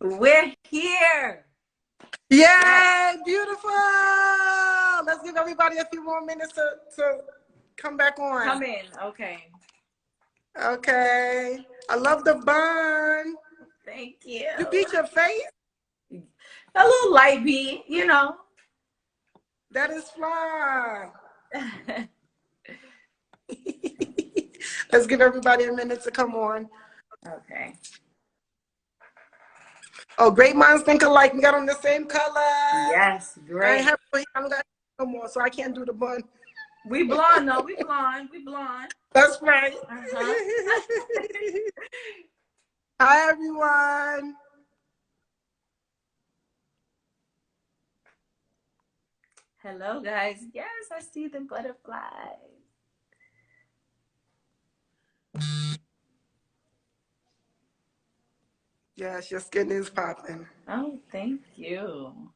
We're here. Yay, beautiful. Let's give everybody a few more minutes to come back on. Come in, okay. Okay. I love the bun. Thank you. You beat your face? A little light beat, you know. That is fly. Let's give everybody a minute to come on. Okay. Oh, great minds think alike. We got on the same color. Yes, great. I don't got no more, so I can't do the bun. We blonde, no, we blonde. We blonde. That's right. Uh-huh. Hi, everyone. Hello, guys. Yes, I see the butterflies. Yes, your skin is popping. Oh, thank you.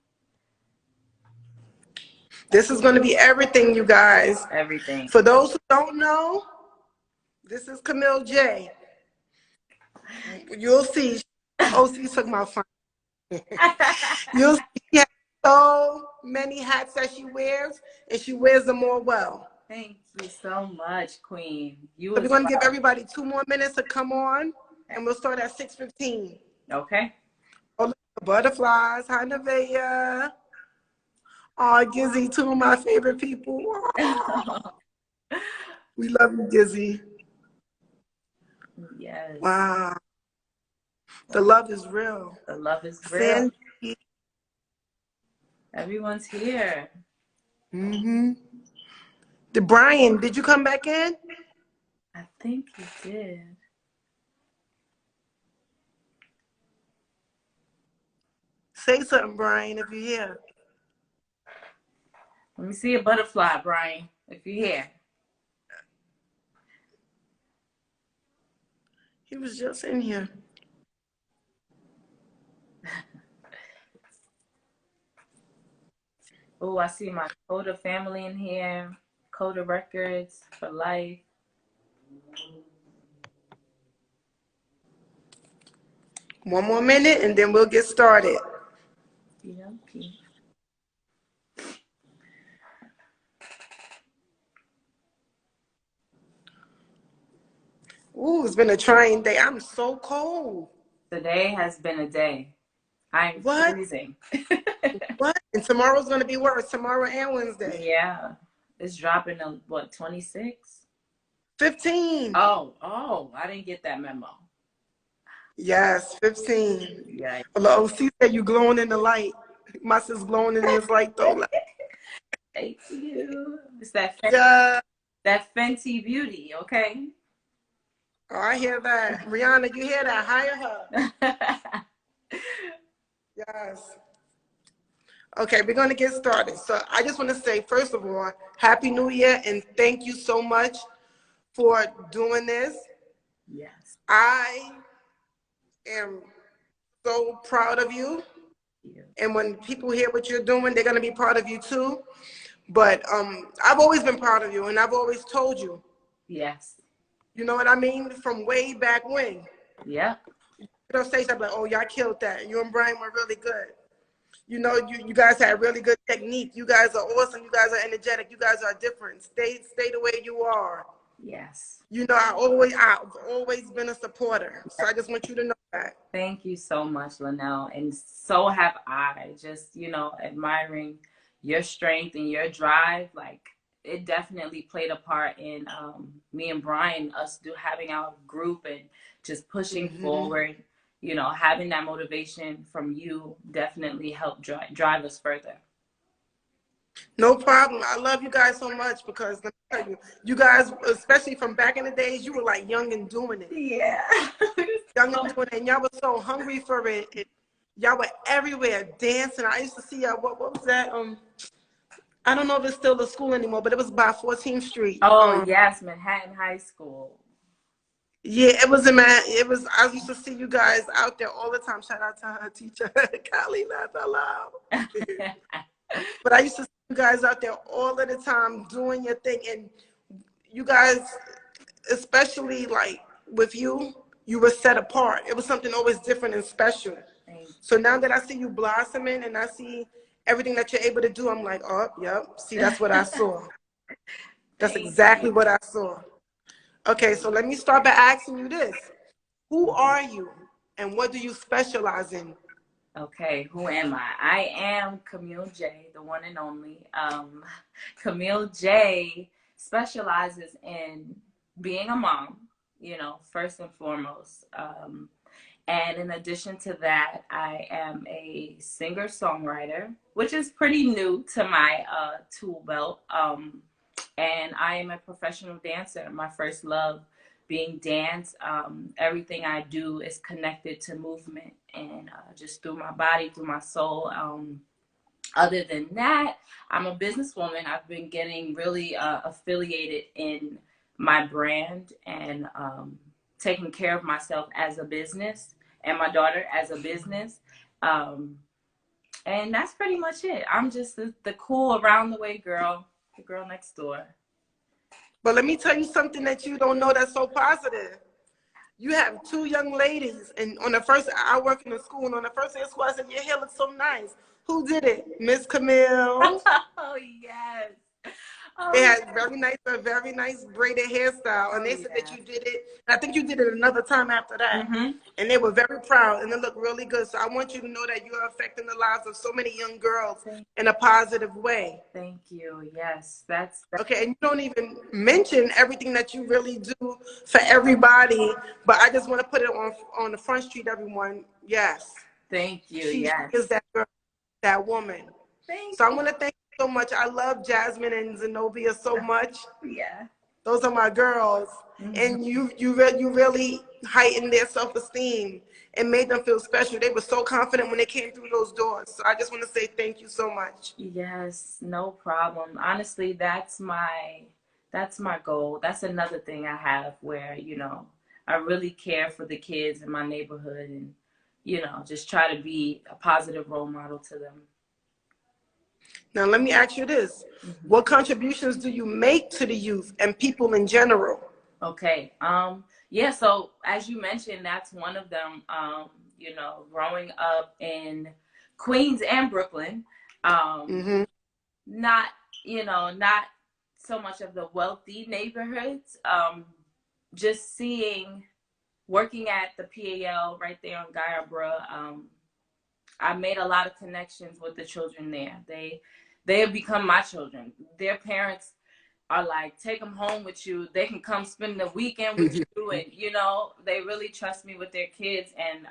This is going to be everything, you guys. Everything. For those who don't know, this is Camille J. You'll see. Oh, she took my phone. You'll see she has so many hats that she wears, and she wears them all well. Thank you so much, Queen. So we're going to give everybody 2 more minutes to come on, and we'll start at 6:15. Okay. Oh, look, butterflies. Hi, Nevaeh. Oh, Gizzy, 2 of my favorite people. Oh. We love you, Gizzy. Yes. Wow. The love is real. The love is real. Sandy. Everyone's here. Mm-hmm. Brian, did you come back in? I think you did. Say something, Brian, if you're here. Let me see a butterfly, Brian, if you're here. He was just in here. Oh, I see my Coda family in here. Coda Records for life. One more minute, and then we'll get started. Okay. Ooh, it's been a trying day. I'm so cold. Today has been a day. I'm freezing. What? And tomorrow's going to be worse. Tomorrow and Wednesday. Yeah. It's dropping to, what, 26? 15. Oh, I didn't get that memo. Yes, 15. Yeah. Well, OC said you glowing in the light. My sister's glowing in this light, though. Thank you. It's that Fenty beauty, okay? Oh, I hear that. Rihanna, you hear that? Hire her. Yes. Okay, we're going to get started. So I just want to say, first of all, Happy New Year, and thank you so much for doing this. Yes. I am so proud of you. And when people hear what you're doing, they're going to be proud of you too. But I've always been proud of you, and I've always told you. Yes. You know what I mean? From way back when. Yeah. You don't say something like, oh, y'all killed that. You and Brian were really good. You know, you guys had really good technique. You guys are awesome. You guys are energetic. You guys are different. Stay the way you are. Yes. You know, I've always been a supporter. So I just want you to know that. Thank you so much, Lynnelle. And so have I. Just, you know, admiring your strength and your drive. Like, it definitely played a part in me and Brian, us having our group and just pushing forward. You know, having that motivation from you definitely helped drive us further. No problem. I love you guys so much because let me tell you, you guys, especially from back in the days, you were like young and doing it. Yeah. Young and doing it. And y'all were so hungry for it. Y'all were everywhere dancing. I used to see y'all, what was that? I don't know if it's still a school anymore, but it was by 14th Street. Oh, yes, Manhattan High School. Yeah, it was I used to see you guys out there all the time. Shout out to her teacher, Kylie, laugh out loud. But I used to see you guys out there all of the time doing your thing. And you guys, especially like with you, you were set apart. It was something always different and special. So now that I see you blossoming and I see everything that you're able to do, I'm like, oh, yep. See, that's what I saw. That's exactly what I saw. Okay, so let me start by asking you this. Who are you and what do you specialize in? Okay, who am I? I am Camille J, the one and only. Camille J specializes in being a mom, you know, first and foremost. And in addition to that, I am a singer-songwriter, which is pretty new to my tool belt. And I am a professional dancer. My first love being dance. Everything I do is connected to movement and just through my body, through my soul. Other than that, I'm a businesswoman. I've been getting really affiliated in my brand and taking care of myself as a business and my daughter as a business. And that's pretty much it. I'm just the cool around the way girl, the girl next door. But let me tell you something that you don't know that's so positive. You have 2 young ladies, and on the first, I work in the school, and on the first day of school, I said, your hair looks so nice. Who did it? Miss Camille. Oh, yes. Oh, They had a very nice braided hairstyle, and they said that you did it. And I think you did it another time after that. And they were very proud, and it looked really good. So I want you to know that you are affecting the lives of so many young girls in a positive way. Thank you. Yes, that's okay. And you don't even mention everything that you really do for everybody. But I just want to put it on the front street, everyone. Yes. Thank you. She yes. is that girl, that woman. Thank so I want to thank you so much. I love Jasmine and Zenobia so much. Yeah. Those are my girls. And you really heightened their self-esteem and made them feel special. They were so confident when they came through those doors. So I just want to say thank you so much. Yes, no problem. Honestly, that's my goal. That's another thing I have where, you know, I really care for the kids in my neighborhood and, you know, just try to be a positive role model to them. Now, let me ask you this. What contributions do you make to the youth and people in general? Okay. Yeah, so as you mentioned, that's one of them. You know, growing up in Queens and Brooklyn, not, you know, not so much of the wealthy neighborhoods. Just working at the PAL right there on Guiabra, I made a lot of connections with the children there. They have become my children. Their parents are like, take them home with you. They can come spend the weekend with you. And, you know, they really trust me with their kids. And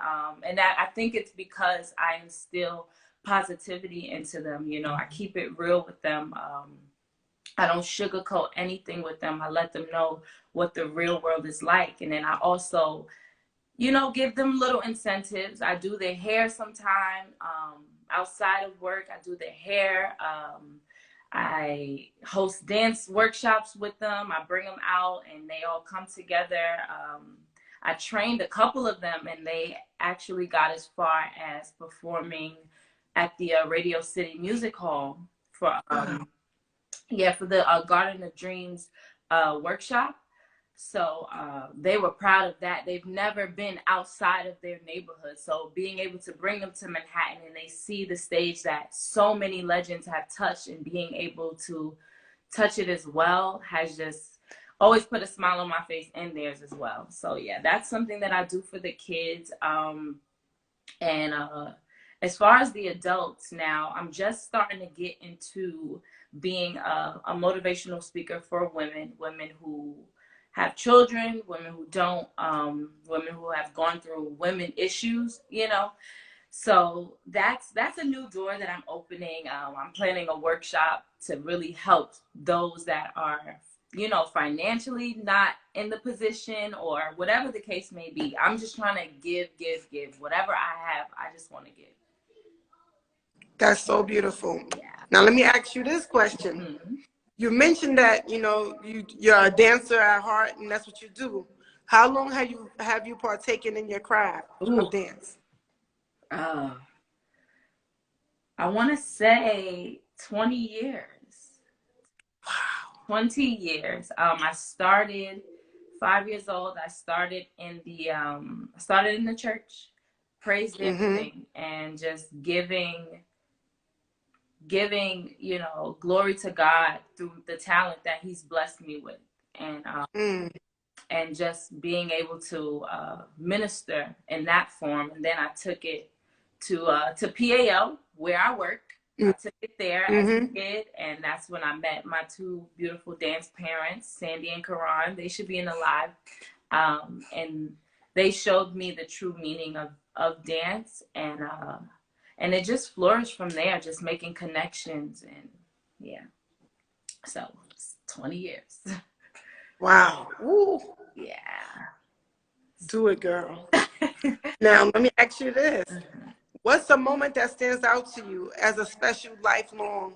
that, I think it's because I instill positivity into them. You know, I keep it real with them. I don't sugarcoat anything with them. I let them know what the real world is like. And then I also, you know, give them little incentives. I do their hair sometime. Outside of work, I do their hair. I host dance workshops with them. I bring them out and they all come together. I trained a couple of them and they actually got as far as performing at the Radio City Music Hall for the Garden of Dreams workshop. So they were proud of that. They've never been outside of their neighborhood. So being able to bring them to Manhattan and they see the stage that so many legends have touched and being able to touch it as well has just always put a smile on my face and theirs as well. So yeah, that's something that I do for the kids. As far as the adults now, I'm just starting to get into being a motivational speaker for women who have children, women who don't, women who have gone through women issues, you know. So that's a new door that I'm opening. I'm planning a workshop to really help those that are, you know, financially not in the position or whatever the case may be. I'm just trying to give. Whatever I have, I just want to give. That's so beautiful. Yeah. Now let me ask you this question. You mentioned that, you know, you're a dancer at heart and that's what you do. How long have you partaken in your craft of dance? I want to say 20 years. Wow. 20 years. I started 5 years old. I started in the church. praise dancing and just giving, you know, glory to God through the talent that he's blessed me with. And just being able to minister in that form. And then I took it to PAL, where I work. I took it there as a kid, and that's when I met my two beautiful dance parents, Sandy and Karan. They should be in the live. And they showed me the true meaning of dance, and it just flourished from there, just making connections. And yeah, so it's 20 years. Wow. Ooh. Yeah. Do it, girl. Now, let me ask you this. What's a moment that stands out to you as a special lifelong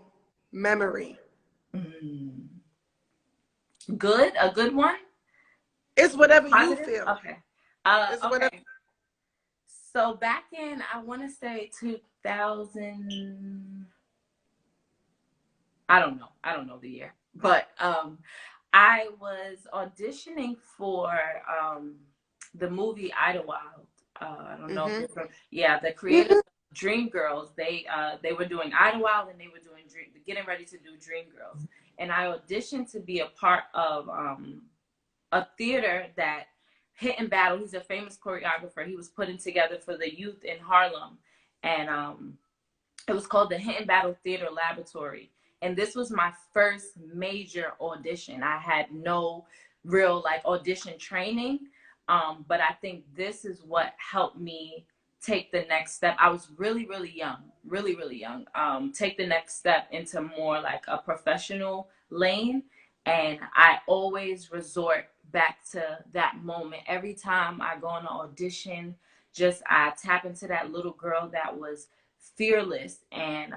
memory? Good? A good one? It's whatever Positive? you feel. Okay. It's okay. whatever. So back in, I want to say 2000, I don't know the year, but I was auditioning for the movie Idlewild. I don't know if it's the creators of Dreamgirls. They were doing Idlewild, and they were doing getting ready to do Dreamgirls. And I auditioned to be a part of a theater that Hit and Battle. He's a famous choreographer. He was putting together for the youth in Harlem, and it was called the Hit and Battle Theater Laboratory. And this was my first major audition. I had no real audition training, but I think this is what helped me take the next step. I was really, really young, take the next step into more like a professional lane. And I always resort back to that moment. Every time I go on an audition, I tap into that little girl that was fearless and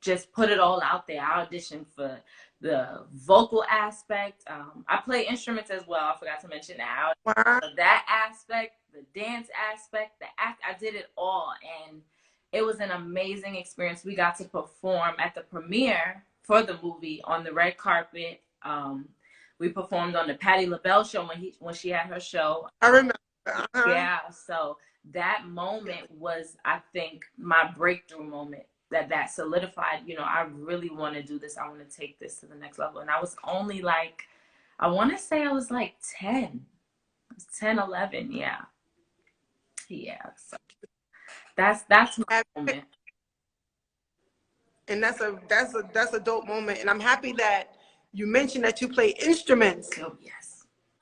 just put it all out there. I auditioned for the vocal aspect. I play instruments as well. I forgot to mention that. That aspect, the dance aspect, the act, I did it all. And it was an amazing experience. We got to perform at the premiere for the movie on the red carpet. We performed on the Patti LaBelle show when she had her show. I remember. Yeah, so that moment was, I think, my breakthrough moment that solidified, I really want to do this. I want to take this to the next level. And I was only I want to say I was 10. I was 10, 11, yeah. Yeah, so that's my moment. And that's a dope moment. And I'm happy that you mentioned that you play instruments. Oh, yes.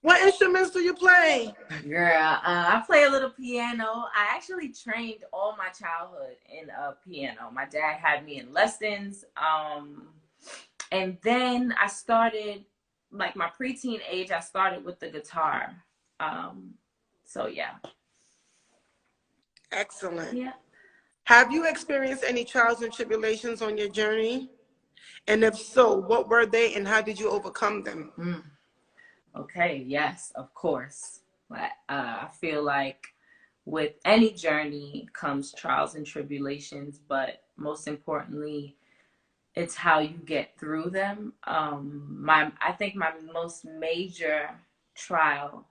What instruments do you play? Girl, I play a little piano. I actually trained all my childhood in piano. My dad had me in lessons. And then I started, my preteen age, I started with the guitar. So, yeah. Excellent. Yeah. Have you experienced any trials and tribulations on your journey? And if so, what were they and how did you overcome them? Okay, yes, of course. I feel like with any journey comes trials and tribulations, but most importantly, it's how you get through them. I think my most major trial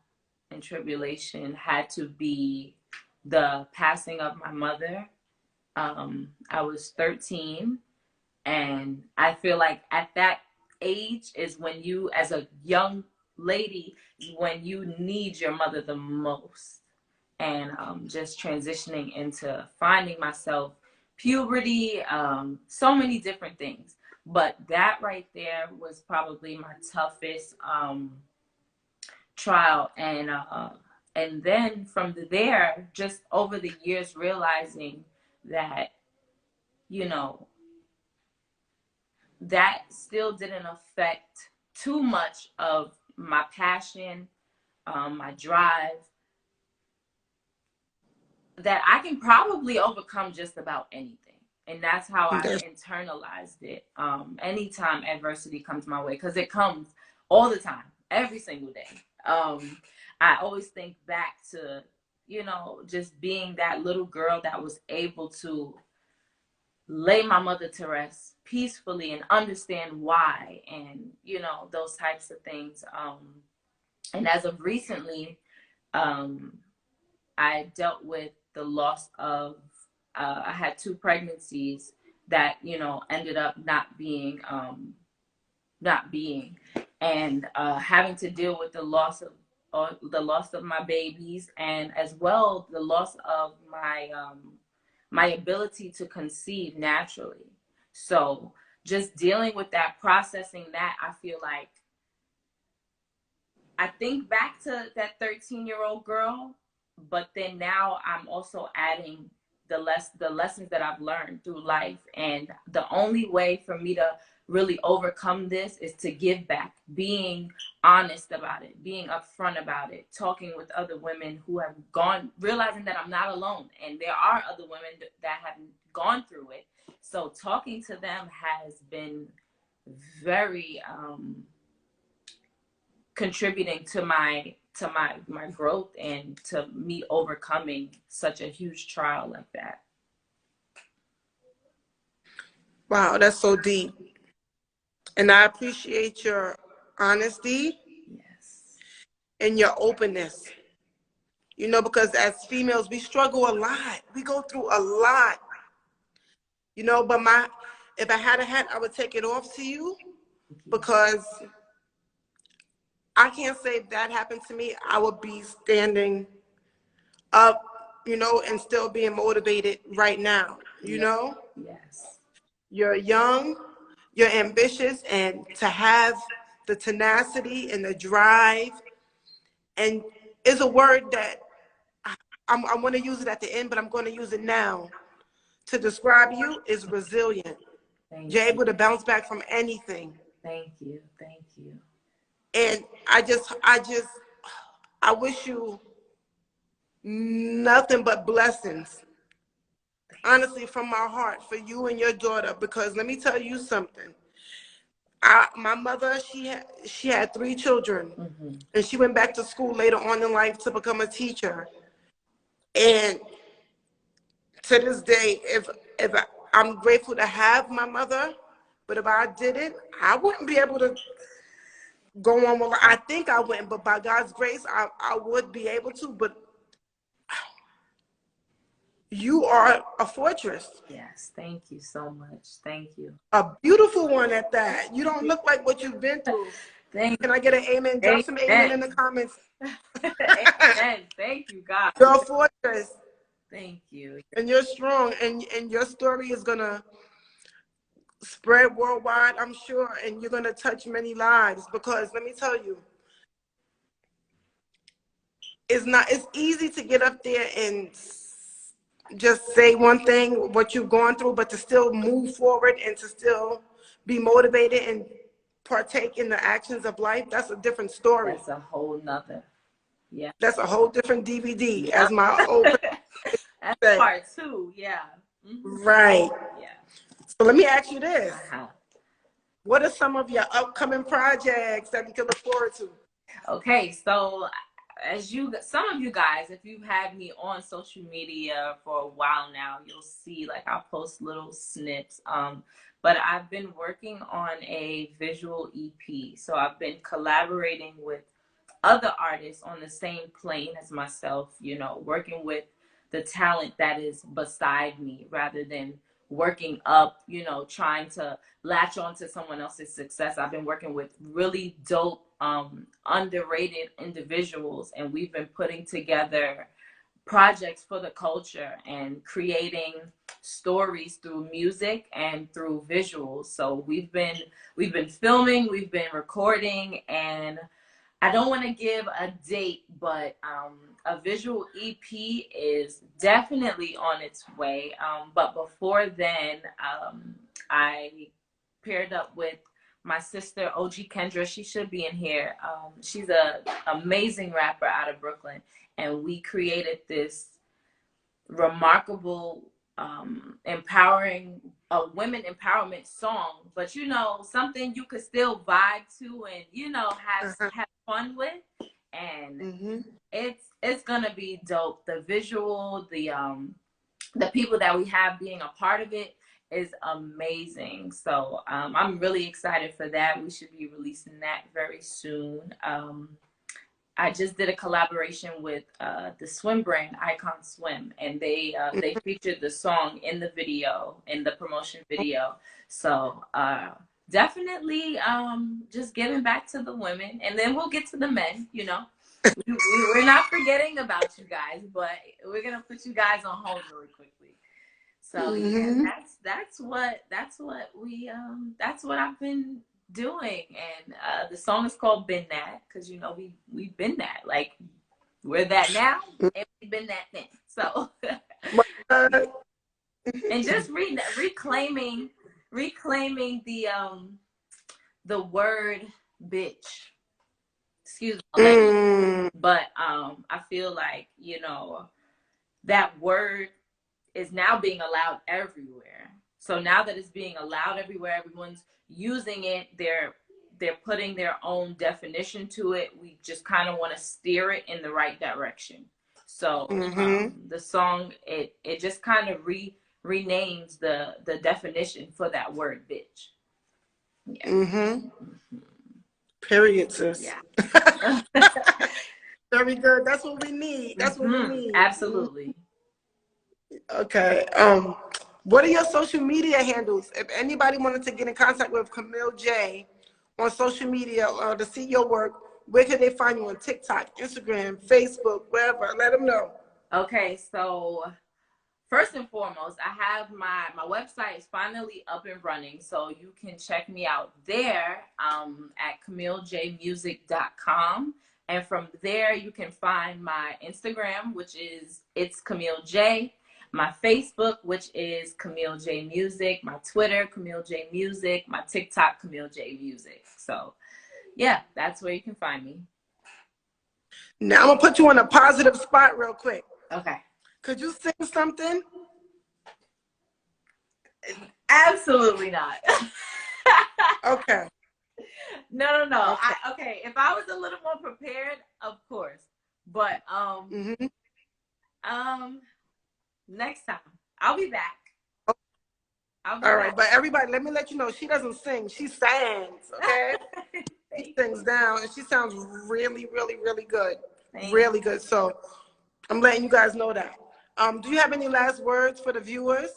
and tribulation had to be the passing of my mother. I was 13, and I feel like at that age is when you, as a young lady, when you need your mother the most. And just transitioning into finding myself, puberty, so many different things. But that right there was probably my toughest trial. And then from there, just over the years, realizing that, that still didn't affect too much of my passion, my drive, that I can probably overcome just about anything. And that's how I internalized it. Anytime adversity comes my way, because it comes all the time, every single day. I always think back to, just being that little girl that was able to lay my mother to rest peacefully and understand why, and, those types of things. And as of recently, I dealt with the loss of, I had 2 pregnancies that, you know, ended up not being, and having to deal with the loss of my babies, and as well the loss of my ability to conceive naturally. So just dealing with that, processing that, I feel like I think back to that 13-year-old girl, but then now I'm also adding the lessons that I've learned through life. And the only way for me to really overcome this is to give back, being honest about it, being upfront about it, talking with other women who have gone, realizing that I'm not alone. And there are other women that have gone through it. So talking to them has been very contributing to my growth and to me overcoming such a huge trial like that. Wow, that's so deep. And I appreciate your honesty. Yes. And your openness. You know, because as females, we struggle a lot. We go through a lot. You know, but if I had a hat, I would take it off to you, because I can't say if that happened to me, I would be standing up, you know, and still being motivated right now, you know? Yes. You're young, you're ambitious, and to have the tenacity and the drive, and is a word that I want to use it at the end, but I'm going to use it now to describe you, is resilient. You're able to bounce back from anything. Thank you. Thank you. And I wish you nothing but blessings, honestly, from my heart, for you and your daughter. Because let me tell you something. My mother, she had 3 children, and she went back to school later on in life to become a teacher. And to this day, I'm grateful to have my mother, but if I didn't, I wouldn't be able to go on with. I think I wouldn't, but by God's grace, I would be able to. But you are a fortress. Yes, thank you so much. Thank you. A beautiful one at that. You don't look like what you've been through. Can I get an amen? Drop some amen in the comments. Amen. Thank you, God. You're a fortress. Thank you. And you're strong, and your story is gonna spread worldwide, I'm sure, and you're gonna touch many lives. Because let me tell you, it's easy to get up there and just say one thing, what you've gone through, but to still move forward and to still be motivated and partake in the actions of life, that's a different story. That's a whole nother. Yeah. That's a whole different DVD, as my old That's part 2, yeah. Right. Yeah. So let me ask you this. What are some of your upcoming projects that we can look forward to? Okay, so some of you guys, if you've had me on social media for a while now, you'll see, like, I'll post little snips. But I've been working on a visual EP. So I've been collaborating with other artists on the same plane as myself, you know, working with the talent that is beside me rather than working up, you know, trying to latch on to someone else's success. I've been working with really dope, underrated individuals, and we've been putting together projects for the culture and creating stories through music and through visuals. So we've been filming, we've been recording, and I don't want to give a date, but a visual EP is definitely on its way. But before then, I paired up with my sister, OG Kendra. She should be in here. She's an amazing rapper out of Brooklyn. And we created this remarkable, empowering, women empowerment song. But, you know, something you could still vibe to and, you know, have fun with. And it's gonna be dope. The visual, the people that we have being a part of it is amazing. So I'm really excited for that. We should be releasing that very soon. I just did a collaboration with the swim brand Icon Swim, and they featured the song in the video, in the promotion video. So definitely just giving back to the women, and then we'll get to the men. You know, we're not forgetting about you guys, but we're gonna put you guys on hold really quickly. So yeah, that's what I've been doing. And the song is called Been That, because you know we've been that, like we're that now and we've been that then. So and just reclaiming the word bitch. Excuse me. But I feel like, you know, that word is now being allowed everywhere. So now that it's being allowed everywhere, everyone's using it. They're putting their own definition to it. We just kind of want to steer it in the right direction. So the song, it just kind of renames the definition for that word bitch. Yeah. Period, sis. Yeah. Very good. That's what we need. That's what we need. Absolutely. Okay. What are your social media handles? If anybody wanted to get in contact with Camille J on social media to see your work, where can they find you on TikTok, Instagram, Facebook, wherever? Let them know. Okay, so first and foremost, I have my website is finally up and running, so you can check me out there at CamilleJmusic.com. And from there, you can find my Instagram, which is It's Camille J, my Facebook, which is Camille J Music, my Twitter, Camille J Music, my TikTok, Camille J Music. So, yeah, that's where you can find me. Now, I'm going to put you on a positive spot real quick. Okay. Could you sing something? Absolutely not. Okay. No. Okay. If I was a little more prepared, of course. But next time I'll be back. All right, but everybody, let me let you know, she doesn't sing. She sings. Okay. She sings down, and she sounds really, really, really good. Really good. So I'm letting you guys know that. Do you have any last words for the viewers?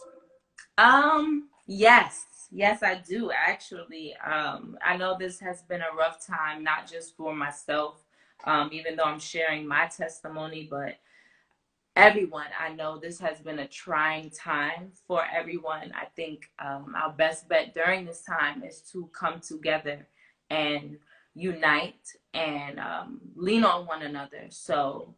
Yes, I do, actually. I know this has been a rough time, not just for myself, even though I'm sharing my testimony, but everyone. I know this has been a trying time for everyone. I think our best bet during this time is to come together and unite and lean on one another. So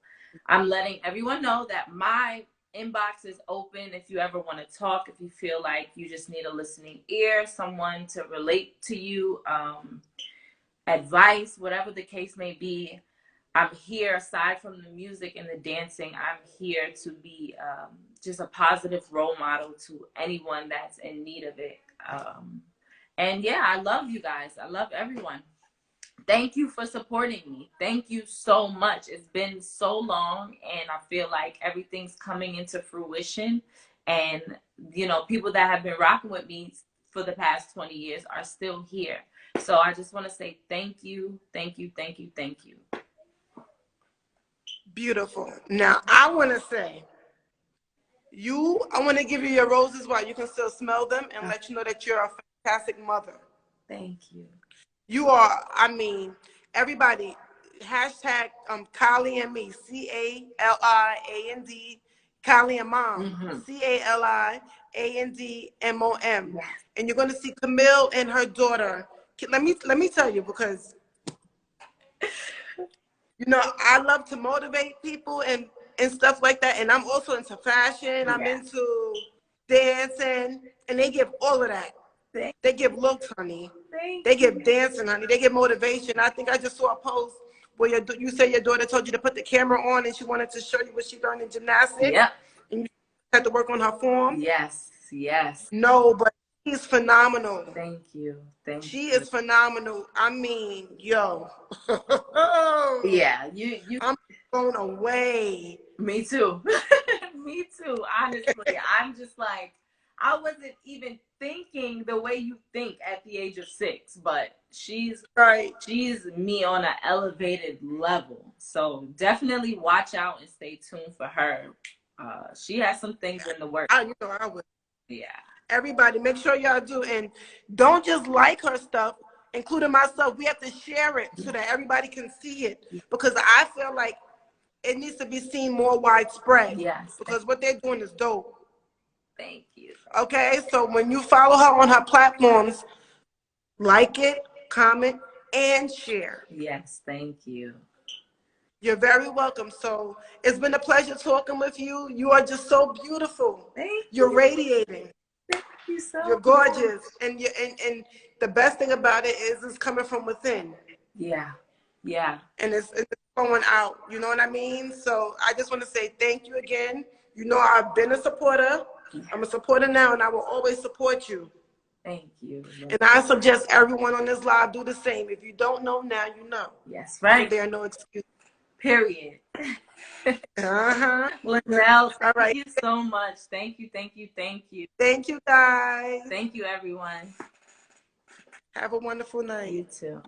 I'm letting everyone know that my inbox is open if you ever want to talk, if you feel like you just need a listening ear, someone to relate to you, advice, whatever the case may be. I'm here. Aside from the music and the dancing, I'm here to be just a positive role model to anyone that's in need of it. And yeah, I love you guys. I love everyone. Thank you for supporting me. Thank you so much. It's been so long, and I feel like everything's coming into fruition. And, you know, people that have been rocking with me for the past 20 years are still here. So I just want to say thank you, thank you, thank you, thank you. Beautiful. Now, I want to say, I want to give you your roses while you can still smell them and let you know that you're a fantastic mother. Thank you. You are, I mean, everybody, hashtag Kylie and me, CALIAND, Kylie and Mom, CALIANDMOM. Yes. And you're going to see Camille and her daughter. Let me tell you, because, you know, I love to motivate people and stuff like that. And I'm also into fashion. I'm into dancing. And they give all of that. They give looks, honey. They give dancing, honey. They give motivation. I think I just saw a post where you say your daughter told you to put the camera on and she wanted to show you what she learned in gymnastics. Yep. And you had to work on her form. Yes. No, but she's phenomenal. Thank you. She is phenomenal. I mean, yo. Yeah, I'm blown away. Me too. Me too. Honestly, I'm just like, I wasn't even thinking the way you think at the age of 6, but she's me on an elevated level. So definitely watch out and stay tuned for her. She has some things in the works. You know I would. Yeah. Everybody, make sure y'all do, and don't just like her stuff, including myself. We have to share it so that everybody can see it, because I feel like it needs to be seen more widespread. Yes. Because what they're doing is dope. Thank you. Okay, so when you follow her on her platforms, like it, comment, and share. Yes, thank you. You're very welcome. So it's been a pleasure talking with you. You are just so beautiful. You're radiating. Thank you so You're gorgeous. And and the best thing about it is it's coming from within. Yeah. Yeah. And it's going out. You know what I mean? So I just want to say thank you again. You know, I've been a supporter. I'm a supporter now, and I will always support you. Thank you. And I suggest everyone on this live do the same. If you don't know now, you know. Yes, right. So there are no excuses. Period. Lynnelle, thank you so much. Thank you, thank you, thank you. Thank you, guys. Thank you, everyone. Have a wonderful night. You too.